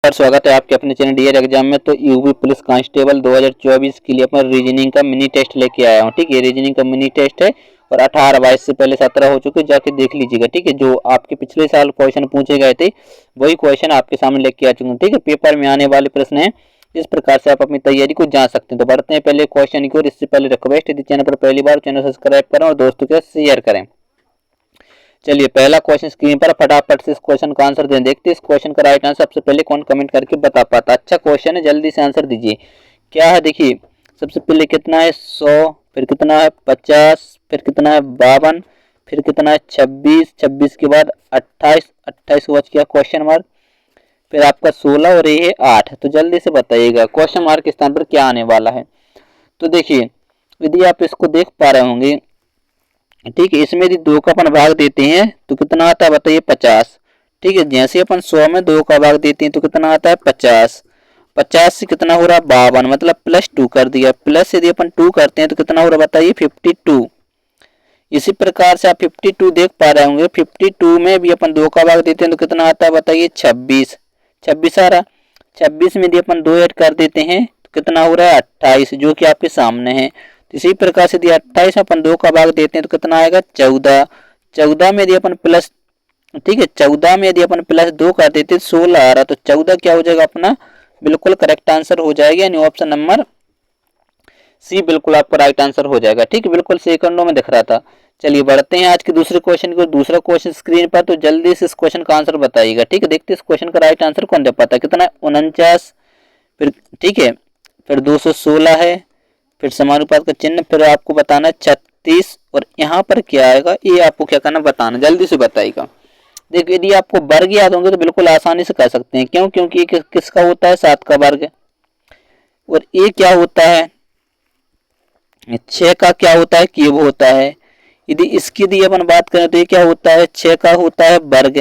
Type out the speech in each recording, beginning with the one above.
नमस्कार, स्वागत है आपके अपने चैनल डियर एग्जाम में। तो यूपी पुलिस कांस्टेबल 2024 के लिए अपना रीजनिंग का मिनी टेस्ट लेके आया हूँ। ठीक है, रीजनिंग का मिनी टेस्ट है और 18/22 से पहले 17 हो चुके, जाके देख लीजिएगा। ठीक है, जो आपके पिछले साल क्वेश्चन पूछे गए थे वही क्वेश्चन आपके सामने लेके आ चुके हैं। ठीक है, पेपर में आने वाले प्रश्न है, इस प्रकार से आप अपनी तैयारी को जान सकते हैं। तो बढ़ते हैं पहले क्वेश्चन की ओर। इससे पहले रिक्वेस्ट, यदि चैनल पर पहली बार चैनल सब्सक्राइब करें और दोस्तों के साथ शेयर करें। चलिए पहला क्वेश्चन स्क्रीन पर, फटाफट से इस क्वेश्चन का आंसर दें। देखते हैं इस क्वेश्चन का राइट आंसर सबसे पहले कौन कमेंट करके बता पाता। अच्छा क्वेश्चन है, जल्दी से आंसर दीजिए। क्या है देखिए, सबसे पहले कितना है 100, फिर कितना है 50, फिर कितना है 52, फिर कितना है 26, 26 के बाद 28, 28 के बाद क्या क्वेश्चन मार्क, फिर आपका 16 और ये है 8। तो जल्दी से बताइएगा क्वेश्चन मार्क के स्थान पर क्या आने वाला है। तो देखिए यदि आप इसको देख पा रहे होंगे, ठीक है, इसमें यदि 2 का अपन भाग देते हैं तो कितना आता है बताइए 50। ठीक है, जैसे अपन 100 में 2 का भाग देते हैं तो कितना आता है 50। 50 से कितना हो रहा है 52, मतलब +2 कर दिया। प्लस यदि अपन 2 करते हैं तो कितना हो रहा है बताइए 52। इसी प्रकार से आप 52 देख पा रहे होंगे, 52 में भी अपन 2 का भाग देते हैं तो कितना आता है बताइए 26। 26 आ रहा, 26 में यदि अपन 2 ऐड कर देते हैं तो कितना हो रहा है 28, जो कि आपके सामने है। तो इसी प्रकार से यदि 28 में अपन 2 का भाग देते हैं तो कितना आएगा 14। 14 में यदि अपन प्लस, ठीक है, 14 में यदि अपन +2 कर देते हैं 16 आ रहा, तो 14 क्या हो जाएगा अपना बिल्कुल करेक्ट आंसर हो जाएगा, यानी ऑप्शन नंबर सी बिल्कुल आपका राइट आंसर हो जाएगा। ठीक है, बिल्कुल सेकंडों में दिख रहा था। चलिए बढ़ते हैं आज के दूसरे क्वेश्चन को। दूसरा क्वेश्चन स्क्रीन पर, तो जल्दी से इस क्वेश्चन का आंसर बताइएगा। ठीक है, देखते हैं इस क्वेश्चन का राइट आंसर कौन दे पाता है। कितना है 49, फिर ठीक है, फिर 216 है, फिर समानुपात का चिन्ह, फिर आपको बताना है 36, और यहाँ पर क्या आएगा ये आपको क्या करना बताना, जल्दी से बताइएगा। देखिए यदि आपको वर्ग याद होंगे तो बिल्कुल आसानी से कर सकते हैं। क्यों? क्योंकि ये किसका होता है 7 का वर्ग, और ये क्या होता है 6 का क्या होता है क्यूब होता है। यदि इसकी यदि अपन बात करें तो ये क्या होता है 6 का होता है वर्ग।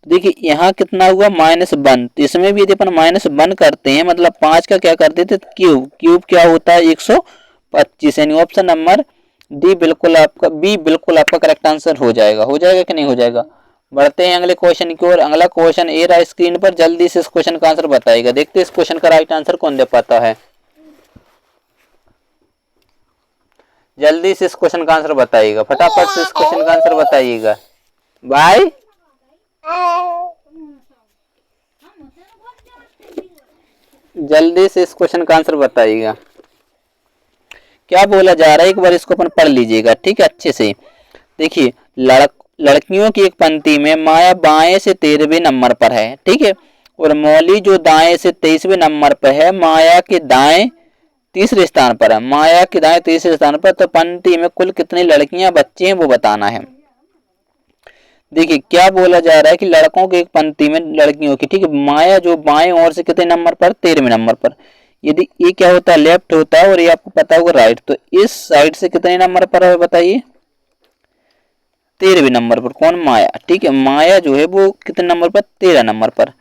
तो देखिए यहाँ कितना हुआ -1, तो इसमें भी यदि अपन -1 करते हैं मतलब 5 का क्या कर देते क्यूब, क्यूब क्या होता है 125, यानी ऑप्शन नंबर डी बिल्कुल आपका, बी बिल्कुल आपका करेक्ट आंसर हो जाएगा। हो जाएगा कि नहीं हो जाएगा। बढ़ते हैं अगले क्वेश्चन की ओर। अगला क्वेश्चन ए रहा स्क्रीन पर, जल्दी से इस क्वेश्चन का आंसर बताइएगा। देखते हैं इस क्वेश्चन का राइट आंसर कौन दे पाता है। जल्दी से इस क्वेश्चन का आंसर बताइएगा, फटाफट से इस क्वेश्चन का आंसर बताइएगा भाई। जल्दी से इस क्वेश्चन का आंसर बताइएगा, क्या बोला जा रहा है एक बार इसको अपन पढ़ लीजिएगा। ठीक है, अच्छे से देखिए, लड़कियों की एक पंक्ति में माया बाएं से 13वें नंबर पर है, ठीक है, और मौली जो दाएं से 23वें नंबर पर है, माया के दाएं तीसरे स्थान पर है। माया के दाएं तीसरे स्थान पर, तो पंक्ति में कुल कितनी लड़कियां बच्चे हैं वो बताना है। देखिए क्या बोला जा रहा है कि लड़कों की एक पंक्ति में लड़कियों की, ठीक है, माया जो बाएं ओर से कितने नंबर पर 13वें नंबर पर। यदि ये क्या होता है लेफ्ट होता है और ये आपको पता होगा राइट, तो इस साइड से कितने नंबर पर है बताइए 13वें नंबर पर। कौन? माया। ठीक है, माया जो है वो कितने नंबर पर 13 नंबर पर,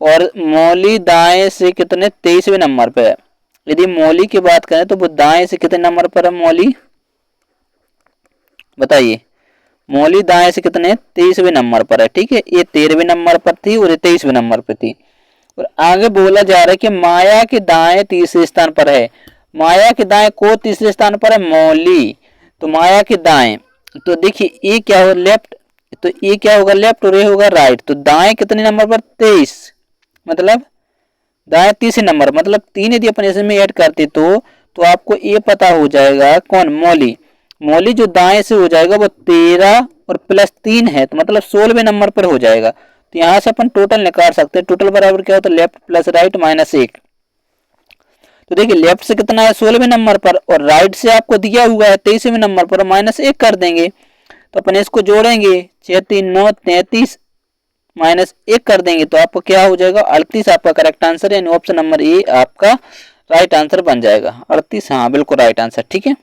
और मौली दाएं से कितने 23वें नंबर पर है। यदि मौली की बात करें तो वो दाएं से कितने नंबर पर है मौली बताइए। मौली दाएं से कितने 23वें नंबर पर है। ठीक है, ये 13वें नंबर पर थी और ये 23वें नंबर पर थी। और आगे बोला जा रहा है कि माया के दाएं तीसरे स्थान पर है। माया के दाएं को तीसरे स्थान पर है मौली, तो माया के दाएं, तो देखिए ये क्या हो लेफ्ट, तो ये क्या होगा लेफ्ट और ये होगा राइट। तो दाएं कितने नंबर पर 23, मतलब दाएं तीसरे नंबर, मतलब 3 यदि अपन इसमें ऐड करते तो आपको ये पता हो जाएगा कौन मौली। मौली जो दाएं से हो जाएगा वो 13 और +3 है, तो मतलब 16वें नंबर पर हो जाएगा। तो यहाँ से अपन टोटल निकाल सकते हैं। टोटल बराबर क्या होता है लेफ्ट प्लस राइट -1। तो देखिए लेफ्ट से कितना है 16वें नंबर पर, और राइट से आपको दिया हुआ है 23वें नंबर पर, -1 कर देंगे। तो अपन इसको जोड़ेंगे 6 3 9 33 -1 कर देंगे तो आपको क्या हो जाएगा 38 आपका करेक्ट आंसर, यानी ऑप्शन नंबर ए आपका राइट आंसर बन जाएगा 38। हाँ बिल्कुल राइट आंसर। ठीक है,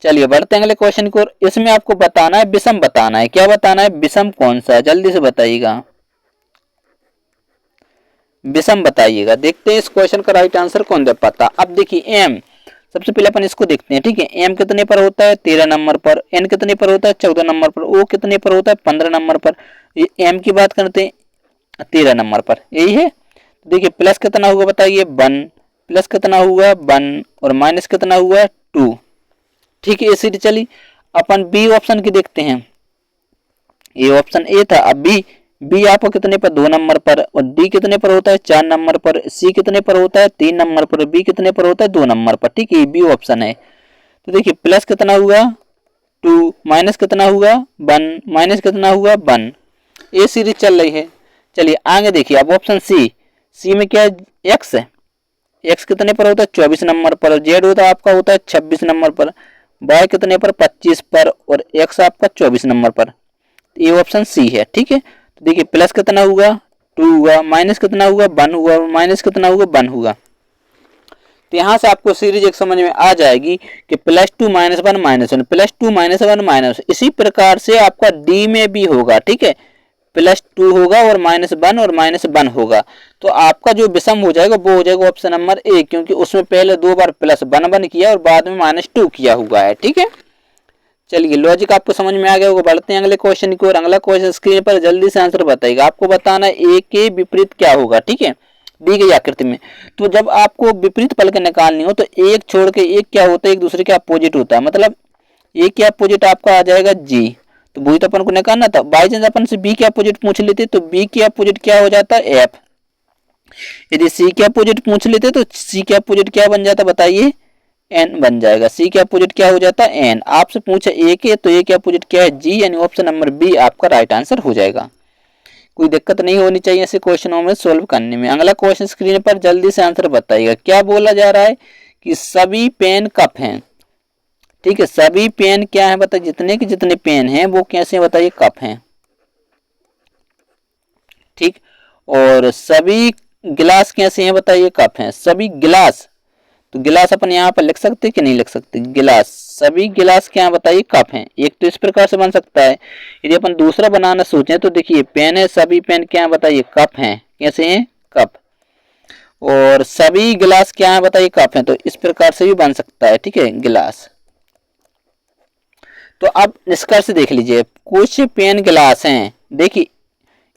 चलिए बढ़ते हैं अगले क्वेश्चन को। इसमें आपको बताना है विषम बताना है। क्या बताना है? विषम कौन सा है, जल्दी से बताइएगा, विषम बताइएगा। देखते हैं इस क्वेश्चन का राइट आंसर कौन दे पाता। अब देखिए एम, सबसे पहले अपन इसको देखते हैं। ठीक है, एम कितने पर होता है 13 नंबर पर, एन कितने पर होता है 14 नंबर पर, ओ कितने पर होता है 15 नंबर पर। ये एम की बात करते हैं, 13 नंबर पर, यही है। तो देखिए प्लस कितना हुआ बताइए 1, प्लस कितना हुआ 1 और माइनस कितना हुआ 2। ठीक है, ये सीरीज चली। अपन बी ऑप्शन की देखते हैं। ये ऑप्शन ए था, अब बी आपको कितने पर 2 नंबर पर, और डी कितने पर होता है 4 नंबर पर, सी कितने पर होता है 3 नंबर पर, बी कितने पर होता है 2 नंबर पर। ठीक है, बी ऑप्शन है। तो देखिए प्लस कितना हुआ 2, माइनस कितना हुआ 1, माइनस कितना हुआ 1। ये सीरीज चल रही है। चलिए आगे देखिए, अब ऑप्शन सी में क्या एक्स है, एक्स कितने पर होता है 24 नंबर पर, जेड होता है आपका होता है 26 नंबर पर, वाई कितने पर 25 पर, और एक्स आपका 24 नंबर पर। ये ऑप्शन सी है। ठीक है, तो देखिए प्लस कितना हुआ 2 हुआ, माइनस कितना हुआ 1 हुआ, माइनस कितना हुआ 1 हुआ। तो यहाँ से आपको सीरीज एक समझ में आ जाएगी कि +2 -1 -1, +2 -1 -1। इसी प्रकार से आपका डी में भी होगा। ठीक है, +2 होगा और -1 और -1 होगा। तो आपका जो विषम हो जाएगा वो हो जाएगा ऑप्शन नंबर ए, क्योंकि उसमें पहले 2 बार +1 किया और बाद में -2 किया हुआ है। ठीक है, चलिए लॉजिक आपको समझ में आ गया होगा। बढ़ते हैं अगले क्वेश्चन की ओर। अगला क्वेश्चन स्क्रीन पर जल्दी से आंसर बताइएगा। आपको बताना है ए के विपरीत क्या होगा। ठीक है, दी गई आकृति में। तो जब आपको विपरीत पल के निकालनी हो तो एक छोड़ के एक क्या होता है, एक दूसरे के अपोजिट होता है। मतलब ए के अपोजिट आपका आ जाएगा जी, तो वही तो अपन को निकालना था। बाई चांस अपन से बी के अपोजिट पूछ लेते तो बी के अपोजिट क्या हो जाता है एफ। यदि सी के अपोजिट पूछ लेते तो सी के अपोजिट क्या बन जाता बताइए, एन बन जाएगा। सी के अपोजिट क्या हो जाता है एन। आपसे पूछे ए के, तो ए के अपोजिट क्या है जी, यानी ऑप्शन नंबर बी आपका राइट आंसर हो जाएगा। कोई दिक्कत नहीं होनी चाहिए ऐसे क्वेश्चनों में सोल्व करने में। अगला क्वेश्चन स्क्रीन पर जल्दी से आंसर बताइएगा। क्या बोला जा रहा है कि सभी पेन कप हैं। ठीक है, सभी पेन क्या है बताइए, जितने के जितने पेन हैं वो कैसे बताइए कप हैं। ठीक, और सभी गिलास कैसे हैं बताइए कप हैं। सभी गिलास, तो गिलास अपन यहाँ पर लिख सकते कि नहीं लिख सकते, गिलास, सभी गिलास क्या बताइए कप हैं। एक तो इस प्रकार से बन सकता है। यदि अपन दूसरा बनाना सोचें तो देखिए पेन है, सभी पेन क्या बताइए कप हैं, कैसे हैं कप, और सभी गिलास क्या है बताइए कप हैं, तो इस प्रकार से भी बन सकता है। ठीक है, गिलास। तो अब निष्कर्ष देख लीजिए, कुछ पेन गिलास हैं। देखिए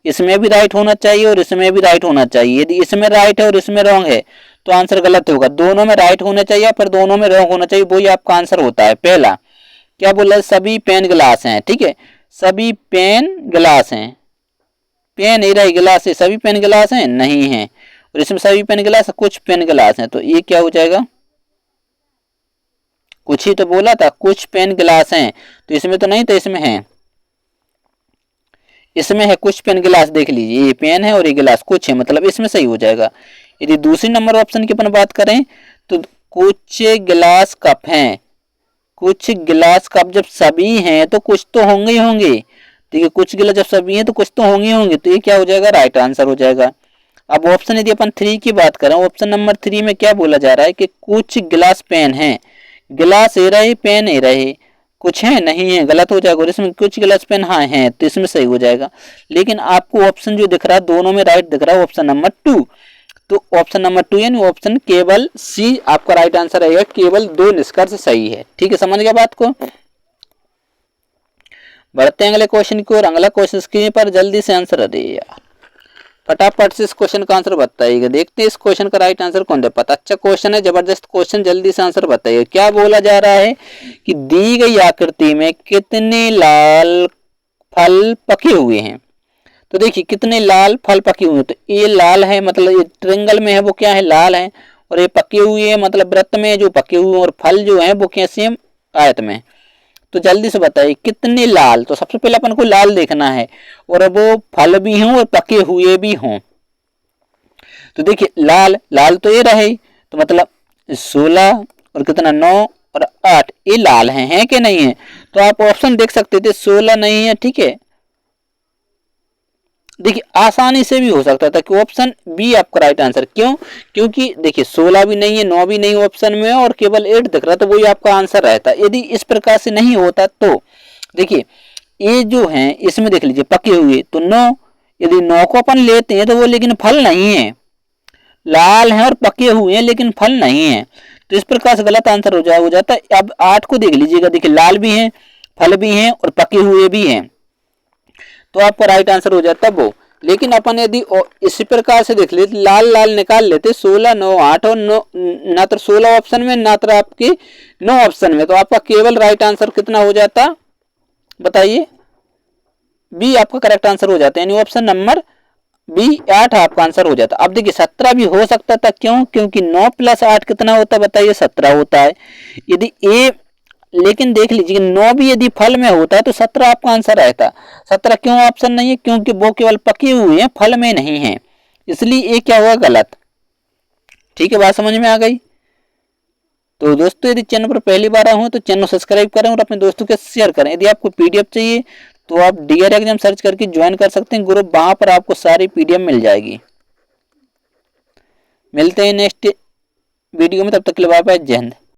इसमें भी राइट होना चाहिए और इसमें भी राइट होना चाहिए। यदि इसमें राइट है और इसमें रॉन्ग है तो आंसर गलत होगा। दोनों में राइट होना चाहिए या फिर दोनों में रॉन्ग होना चाहिए, वही आपका आंसर होता है। पहला क्या बोला है, सभी पेन गिलास हैं। ठीक है, सभी पेन गिलास हैं, पेन ही रही गिलास है, सभी पेन गिलास हैं नहीं है, और इसमें सभी पेन गिलास, कुछ पेन गिलास हैं, तो ये क्या हो जाएगा, कुछ ही तो बोला था, कुछ पेन गिलास हैं, तो इसमें तो नहीं, तो इसमें है, इसमें है कुछ पेन गिलास। देख लीजिए ये पेन है और ये गिलास कुछ है, मतलब इसमें सही हो जाएगा। यदि दूसरी नंबर ऑप्शन की अपन बात करें तो कुछ गिलास कप हैं, कुछ गिलास कप जब सभी हैं तो कुछ तो होंगे ही होंगे। ठीक है, कुछ गिलास जब सभी हैं तो कुछ तो होंगे होंगे, तो ये क्या हो जाएगा, राइट आंसर हो जाएगा। अब ऑप्शन यदि अपन 3 की बात करें, ऑप्शन नंबर 3 में क्या बोला जा रहा है कि कुछ गिलास पेन हैं, गिलास ए रहे पेन ए रहे, कुछ है नहीं है, गलत हो जाएगा। और इसमें कुछ गिलास पेन हाँ है, तो इसमें सही हो जाएगा। लेकिन आपको ऑप्शन जो दिख रहा है दोनों में राइट दिख रहा है, ऑप्शन नंबर 2। तो ऑप्शन नंबर 2 यानी ऑप्शन केवल सी आपका राइट आंसर रहेगा। केवल 2 निष्कर्ष सही है। ठीक है, समझ गया बात को। बढ़ते हैं अगले क्वेश्चन की ओर। अगला क्वेश्चन स्क्रीन पर जल्दी से आंसर दिया, फटाफट से इस क्वेश्चन का आंसर बताइएगा। देखते हैं इस क्वेश्चन का राइट आंसर कौन दे पाता। अच्छा क्वेश्चन है, जबरदस्त क्वेश्चन, जल्दी से आंसर बताइए। क्या बोला जा रहा है कि दी गई आकृति में कितने लाल फल पके हुए हैं। तो देखिए कितने लाल फल पके हुए हैं, तो ये लाल है मतलब ये ट्रायंगल में है वो क्या है, लाल है, और ये पके हुए हैं मतलब वृत्त में जो पके हुए हैं, और फल जो है वो कैसे हैं, आयत में। तो जल्दी से बताइए कितने लाल। तो सबसे पहले अपन को लाल देखना है और वो फल भी हों और पके हुए भी हों। तो देखिए लाल, लाल तो ये रहे, तो मतलब 16 और कितना 9 और 8 ये लाल हैं कि नहीं है। तो आप ऑप्शन देख सकते थे, 16 नहीं है। ठीक है, देखिए आसानी से भी हो सकता था कि ऑप्शन बी आपका राइट आंसर। क्यों, क्योंकि देखिए 16 भी नहीं है, 9 भी नहीं ऑप्शन में, और केवल 8 दिख रहा, तो वही आपका आंसर रहता। यदि इस प्रकार से नहीं होता तो देखिए ये जो है इसमें देख लीजिए पके हुए, तो 9, यदि 9 को अपन लेते हैं तो वो लेकिन फल नहीं है, लाल है और पके हुए हैं लेकिन फल नहीं है, तो इस प्रकार से गलत आंसर हो जाता है। अब 8 को देख लीजिएगा, देखिए लाल भी हैं, फल भी हैं और पके हुए भी हैं, तो आपका राइट आंसर हो जाता है वो लेकिन अपन यदि इसी प्रकार से देख लेते, लाल लाल निकाल लेते 16, 9, 8 और 9, ना तो 16 ऑप्शन में ना तो आपके 9 ऑप्शन में, तो आपका केवल राइट आंसर कितना हो जाता बताइए? बी आपका करेक्ट आंसर हो जाता है, यानी ऑप्शन नंबर बी 8 आपका आंसर हो जाता। अब देखिए 17 भी हो सकता था, क्यों? क्योंकि 9 + 8 कितना होता है बताइए? 17 होता है। यदि ए, लेकिन देख लीजिए 9 भी यदि फल में होता है तो 17 आपका आंसर रहता। 17 क्यों ऑप्शन नहीं है? क्योंकि वो केवल पके हुए हैं, फल में नहीं है, इसलिए ये क्या हुआ? गलत। ठीक है, बात समझ में आ गई? तो दोस्तों यदि चैनल पर पहली बार आए हो तो चैनल सब्सक्राइब करें और अपने दोस्तों के शेयर करें। यदि आपको पीडीएफ चाहिए तो आप डीआर एग्जाम सर्च करके ज्वाइन कर सकते हैं ग्रुप, वहां पर आपको सारी पीडीएफ मिल जाएगी। मिलते हैं नेक्स्ट वीडियो में, तब तक के लिए बाय बाय, जय हिंद।